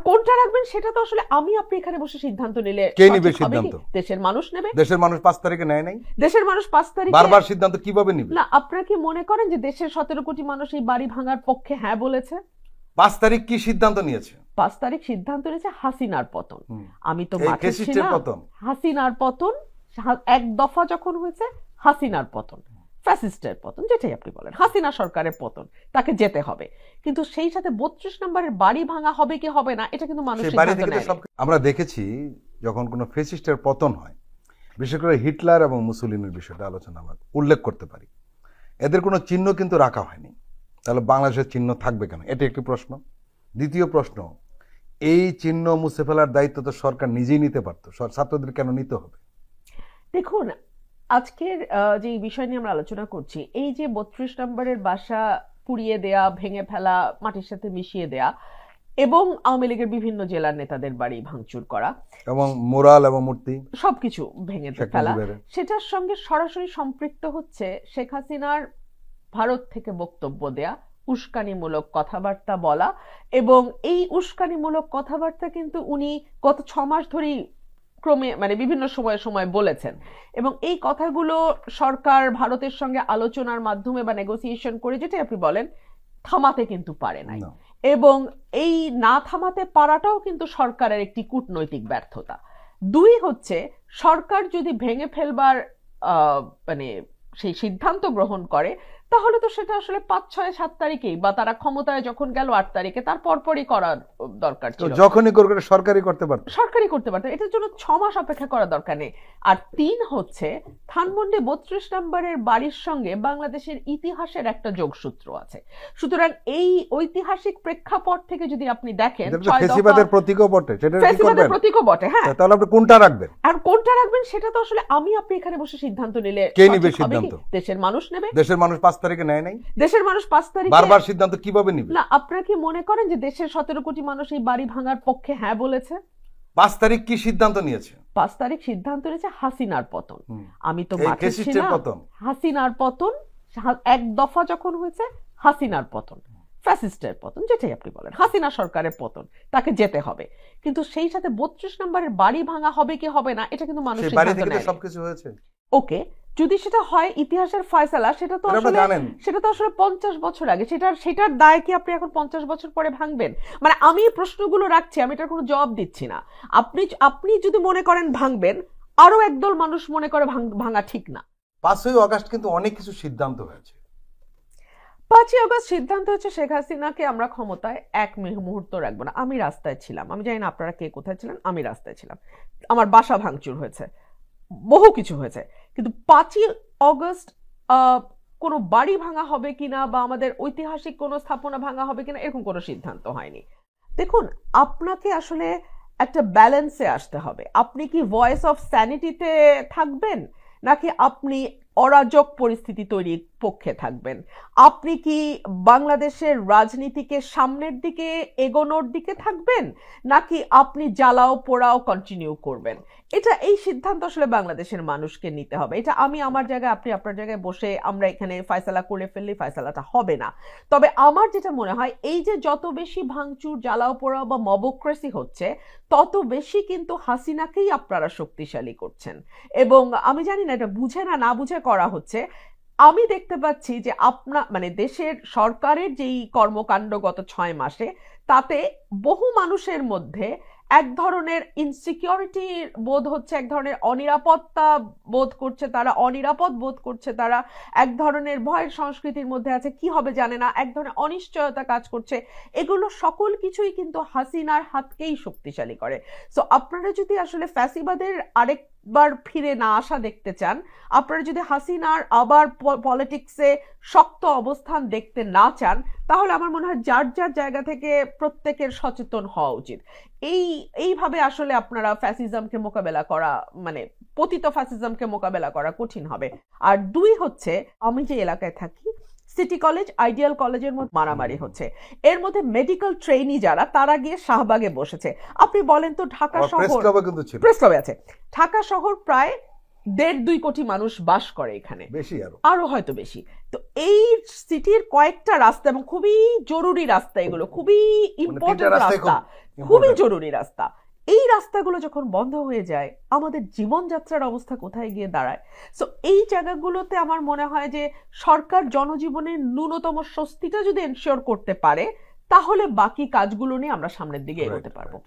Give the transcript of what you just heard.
কোনটা রাখবেন সেটা তো আসলে আমি আপনি এখানে বসে সিদ্ধান্ত নিলে কে নেবে সিদ্ধান্ত? দেশের মানুষ নেবে। দেশের মানুষ 5 তারিখে নেয় নাই? দেশের মানুষ 5 তারিখে বারবার সিদ্ধান্ত কিভাবে নেবে? না, আপনারা কি মনে করেন যে দেশের 17 কোটি মানুষ এই বাড়ি ভাঙার পক্ষে হ্যাঁ বলেছে? 5 তারিখ কি সিদ্ধান্ত নিয়েছে? 5 তারিখ সিদ্ধান্ত নিয়েছে হাসিনার পতন। আমি তো মাঠে ফ্যাসিস্টের ছিলাম। পতন, হাসিনার পতন এক দফা যখন হয়েছে, হাসিনার পতন, ফ্যাসিস্টের পতন, যেটাই আপনি বলেন, হাসিনা সরকারের পতন, তাকে যেতে হবে। কিন্তু সেই সাথে 32 নম্বরের বাড়ি ভাঙা হবে কি হবে না এটা কিন্তু মানুষ সিদ্ধান্ত নেয়। আমরা দেখেছি যখন কোনো ফ্যাসিস্টের পতন হয়, বিশেষ করে হিটলার এবং মুসোলিনির বিষয়টা আলোচনা আমরা উল্লেখ করতে পারি, এদের কোনো চিহ্ন কিন্তু রাখা হয়নি। তাহলে বাংলাদেশের চিহ্ন থাকবে কেন? এটা একটি প্রশ্ন। দ্বিতীয় প্রশ্ন, এই চিহ্ন মুছে ফেলার দায়িত্ব তো সরকার নিজেই নিতে পারতো, ছাত্রদের কেন নিতে হবে? দেখুন, আজকের যে বিষয় নিয়ে আমরা আলোচনা করছি, এই যে 32 নম্বরের বাসা পুড়িয়ে দেয়া, ভেঙে ফেলা, মাটির সাথে মিশিয়ে দেয়া এবং আওয়ামী লীগের বিভিন্ন জেলার নেতাদের বাড়ি ভাঙচুর করা এবং মোরাল এবং মূর্তি সবকিছু ভেঙে ফেলা, সেটার সঙ্গে সরাসরি সম্পৃক্ত হচ্ছে শেখ হাসিনার ভারত থেকে বক্তব্য দেয়া, উস্কানিমূলক কথাবার্তা বলা। এবং এই উস্কানিমূলক কথাবার্তা কিন্তু উনি গত 6 মাস ধরেই ক্রমে বিভিন্ন সময় বলেছেন, এবং এই কথাগুলো সরকার ভারতের সঙ্গে আলোচনার মাধ্যমে বা নেগোসিয়েশন করে, যেটা আপনি বলেন, থামাতে কিন্তু পারে নাই। এবং এই না থামাতে পারাটাও কিন্তু সরকারের একটি কূটনৈতিক ব্যর্থতা। 2 হচ্ছে, সরকার যদি ভেঙে ফেলবার সেই সিদ্ধান্ত গ্রহণ করে, তাহলে তো সেটা আসলে 5, 6, 7 তারিখেই, বা তারা ক্ষমতায় যখন গেল 8 তারিখে, তার পরপরই করার দরকার ছিল। যখনই সরকারি করতে পারত, এটার জন্য 6 মাস অপেক্ষা করার দরকার নেই। আর 3 হচ্ছে, ধানমন্ডি 32 নম্বরের বাড়ির সঙ্গে বাংলাদেশের ইতিহাসের একটা যোগসূত্র আছে। সুতরাং এই ঐতিহাসিক প্রেক্ষাপট থেকে যদি আপনি দেখেন, ফ্যাসিবাদের প্রতীকও বটে, হ্যাঁ, তাহলে আপনি কোনটা রাখবেন? আর কোনটা রাখবেন সেটা তো আসলে আমি আপনি এখানে বসে সিদ্ধান্ত নিলে কে নেবে সিদ্ধান্ত? দেশের মানুষ নেবে। দেশের মানুষ 5 তারিখে নেয় নাই? দেশের মানুষ 5 তারিখে বারবার সিদ্ধান্ত কিভাবে নেবে? না, আপনারা কি মনে করেন যে দেশের 17 কোটি মানুষ এই বাড়ি ভাঙার পক্ষে হ্যাঁ বলেছে? 5 তারিখ কি সিদ্ধান্ত নিয়েছে? 5 তারিখ সিদ্ধান্ত নিয়েছে হাসিনার পতন। আমি তো মাঠে ছিলাম। হাসিনার পতন এক দফা যখন হয়েছে, হাসিনার পতন, ফ্যাসিস্টের পতন, যেটাই আপনি বলেন, হাসিনা সরকারের পতন, তাকে যেতে হবে। কিন্তু সেই সাথে 32 নম্বরের বাড়ি ভাঙা হবে কি হবে না এটা কিন্তু মানুষ সিদ্ধান্ত নেয়। সবকিছু হয়েছে। ওকে, যদি সেটা হয় ইতিহাসের ফয়সালা, সেটা তো আসলে 50 বছর আগে, সেটার দায় কি আপনি এখন 50 বছর পরে ভাঙবেন? আমি প্রশ্নগুলো রাখছি, আমি এটার কোনো জবাব দিচ্ছি না। আপনি যদি মনে করেন ভাঙবেন, আরো একদল মানুষ মনে করে ভাঙা ঠিক না। 5ই আগস্ট কিন্তু অনেক কিছু সিদ্ধান্ত হয়েছে। 5ই আগস্ট সিদ্ধান্ত হচ্ছে শেখ হাসিনাকে আমরা ক্ষমতায় এক মুহূর্ত রাখবো না। আমি রাস্তায় ছিলাম, আমি জানি না আপনারা কে কোথায় ছিলেন, আমি রাস্তায় ছিলাম, আমার বাসা ভাঙচুর হয়েছে, বহু কিছু হয়েছে। কিন্তু 5ই আগস্ট কোনো বাড়ি ভাঙা হবে কিনা বা আমাদের ঐতিহাসিক কোনো স্থাপনা ভাঙা হবে কিনা এরকম কোনো সিদ্ধান্ত হয়নি। দেখুন, আপনাকে আসলে একটা ব্যালেন্সে আসতে হবে। আপনি কি ভয়েস অফ স্যানিটিতে থাকবেন, নাকি আপনি অরাজক পরিস্থিতি তৈরির পক্ষে থাকবেন? আপনি কি বাংলাদেশের রাজনীতিকে সামনের দিকে এগোনোর দিকে থাকবেন, নাকি আপনি জ্বালাও পোড়াও কন্টিনিউ করবেন? এই সিদ্ধান্ত আসলে বাংলাদেশের মানুষকে নিতে হবে। এটা আমি আমার জায়গায়, আপনি আপনার জায়গায় বসে আমরা এখানে ফয়সালা করে ফেললে ফয়সালাটা হবে না। তবে আমার যেটা মনে হয়, এই যে যত বেশি ভাঙচুর, জ্বালাও পোড়াও বা মবক্রেসি হচ্ছে, তত বেশি কিন্তু হাসিনাকেই আপনারা শক্তিশালী করছেন। এবং আমি জানি না এটা বুঝে না বুঝে করা হচ্ছে। আমি দেখতে পাচ্ছি যে দেশের সরকারের যেই কর্মকাণ্ড গত 6 মাসে, তাতে বহু মানুষের মধ্যে এক ধরনের ইনসিকিউরিটি বোধ হচ্ছে, এক ধরনের অনিরাপত্তা বোধ করছে, তারা অনিরাপদ বোধ করছে, তারা এক ধরনের ভয়ের সংস্কৃতির মধ্যে আছে, কি হবে জানে না, এক ধরনের অনিশ্চয়তা কাজ করছে। এগুলো সকল কিছুই কিন্তু হাসিনার হাতকেই শক্তিশালী করে। সো আপনারা যদি আসলে ফ্যাসিবাদের আরেকবার ফিরে না আসা দেখতে চান, আপনারা যদি হাসিনার আবার পলিটিক্সে শক্ত অবস্থান দেখতে না চান, তাহলে আমার মনে হয় যার যার জায়গা থেকে প্রত্যেকের সচেতন হওয়া উচিত। এইভাবে আসলে আপনারা ফ্যাসিজমকে মোকাবেলা করা, পতিত ফ্যাসিজমকে মোকাবেলা করা কঠিন হবে। আর 2 হচ্ছে, আমি যে এলাকায় থাকি, সিটি কলেজ, আইডিয়াল কলেজের মধ্যে মারামারি হচ্ছে। এর মধ্যে মেডিকেল ট্রেনি যারা, তারা গিয়ে শাহবাগে বসেছে। আপনি বলেন তো, ঢাকা শহর প্রেস ক্লাবে আছে, ঢাকা শহর প্রায় 1.5-2 কোটি মানুষ বাস করে এখানে, বেশি আরো হয়তো বেশি। তো এই সিটির কয়েকটা রাস্তা এবং খুবই জরুরি রাস্তা, এগুলো খুবই ইম্পর্টেন্ট রাস্তা, খুবই জরুরি রাস্তা, এই রাস্তাগুলো যখন বন্ধ হয়ে যায় আমাদের জীবনযাত্রার অবস্থা কোথায় গিয়ে দাঁড়ায়। সো এই জায়গাগুলোতে আমার মনে হয় যে সরকার জনজীবনের ন্যূনতম স্বস্তিটা যদি এনশিওর করতে পারে তাহলে বাকি কাজগুলো নিয়ে আমরা সামনের দিকে এগোতে পারবো।